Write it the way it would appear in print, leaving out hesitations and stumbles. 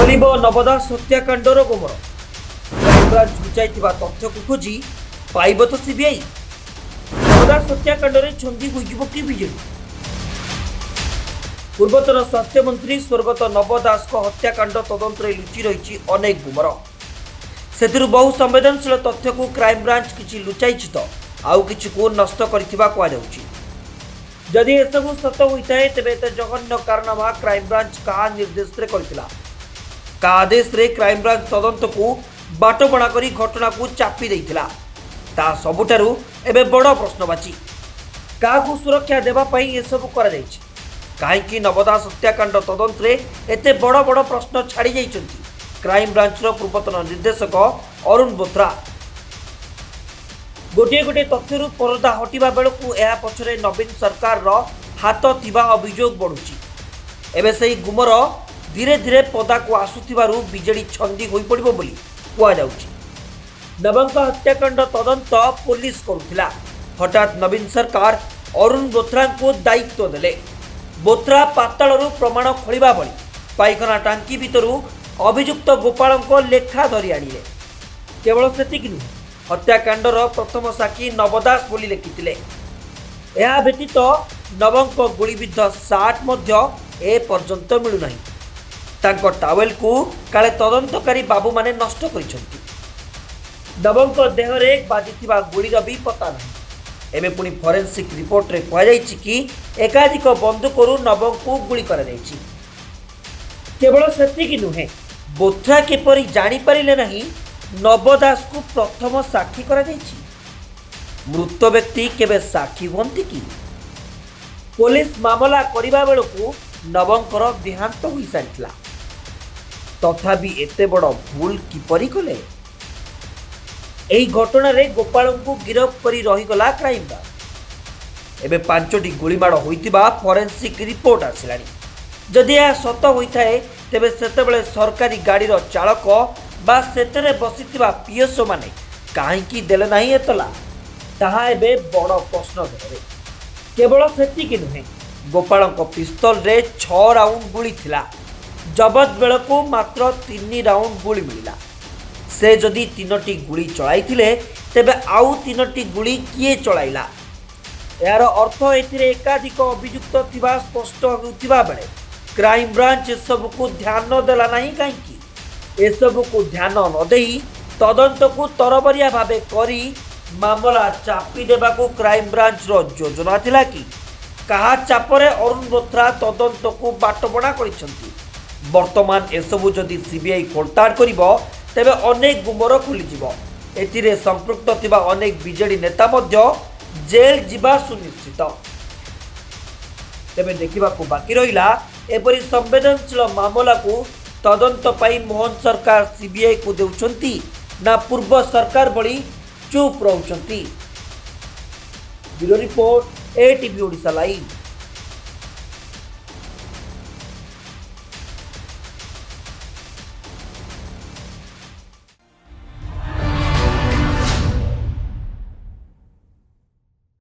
खोलिब नवदास हत्याकांडर गुमर crime branch लुचाई तथ्य को खोजी पाइब तो सीबीआई। नवदास हत्याकांड छंदी होइजिबो कि बिजेडी। पूर्वतन स्वास्थ्य मंत्री स्वर्गत नवदास हत्याकांड तदंत लुचि रही अनेक गुमर। से बहु संवेदनशील तथ्य को क्राइमब्रांच किछि लुचाई तो आउ किछि को नष्ट करिथिबा कुआ जाउछि। जदि एसबू सत होता है तेरे एत जघन्य कारनामा क्राइमब्रांच का निर्देश रे करथिला का आदेश रे क्राइमब्रांच तदंत को बाटबणा करी घटना को चापी देइथिला ता सबुठारु एबे बड़ प्रश्नवाची। का सुरक्षा देबा पई एसबू करा जायछि काहेकि नवदास हत्याकांड तदंत रे एते बड़ बड़ प्रश्न छाड़ी जाइछन्ति क्राइम ब्रांच रो पूर्वतन निर्देशक अरुण बोथरा। गोटे गोटे तथ्य परदा हटिबा बेलू यह पछरे नवीन सरकार रो हाथ थिबा अभियोग बढ़ुची। एबे सही गुमर धीरे धीरे पदा को आसुथिबारु बिजेडी छंदी होई पड़िबो बोली कुआ जाउची। नवंक हत्याकांड तदंत पुलिस करुथिला। हठात नवीन सरकार अरुण बोथरा को दायित्व देले। बोथरा पातालरू प्रमाण खोलिबा बळी पाइखाना टांकी भितरु अभियुक्त गोपाल को लेखा धरी आनिले। केवल सेतिक नुहे हत्याकांडर प्रथम साक्षी नवदास बोली लिखिथिले। यह व्यतीत नवंक गुलिबिद्ध सार्ट मध्य ए पर्यंत मिलुनाही। तांको टावेल को काले तदंतकारी बाबू माने नष्ट करिसंती। नवंक देह रे बाजिथिबा गुलीर भी पता नाही। एमे पुनी फोरेंसिक रिपोर्ट रे कहा जायछि कि एकाधिक बंदूकरू नवंक को गुली करा जायछि। केवल सेतिक नुहे बोथरा केपरि जानि परिले नाही नवदास को प्रथम साक्षी करा जायछि। मृत व्यक्ति केबे साक्षी हुंती कि पुलिस मामला करिबा बेलकू नवंकर देहांत होई सारिथिला तथापि एते बड़ भूल किपरि कले। एही घटना रे गोपाल को गिरफ करी रहीगला क्राइम ब्रांच। एबे 5टी गुलीमाड़ होइतिबा फोरेंसिक रिपोर्ट आसिलानी। जदि यह सत होइथाए तेबे सेतेबेले सरकारी गाड़ीर चालक बा सेतेरे बसिथिबा पीएसओ माने काहेकि देले नाही एतला ताहा एबे बड़ प्रश्न घरे। केवल सेतिक नुहे गोपाल पिस्तल रे 6 राउंड गुली थिला। जबत बेलकू मात्र 3 राउंड गुली मिला। से जदि 3टी गुली चलाइथिले तेबे आउ 3टी गुली किए चलाइला। यार अर्थ एथिरे एकाधिक अभियुक्त थिबा स्पष्ट होउथिबा बेले क्राइम ब्रांच सब को ध्यान देला नहीं काहेकि एसबू को ध्यान न देई तदंत को तरबरिया भावे करी मामला चापी देबा को क्राइम ब्रांच रो योजना थिला कि कहा चापरे अरुण बोथरा तदंत को बाटबणा करिसंती। वर्तमान एसबू जदि सीबीआई खोलताड़ करिबो तेबे अनेक गुमर खुलिजिबो। एथिरे संपृक्त थिबा अनेक बीजेडी नेता मध्य जेल जिबा सुनिश्चित। तेबे देखिबा को बाकी रहिला एपरि संवेदनशील मामला को तदंत पाई मोहन सरकार सीबीआई को देउछंती ना पूर्व सरकार बड़ी चुप रहउछंती। Bureau report ATV Odisha live.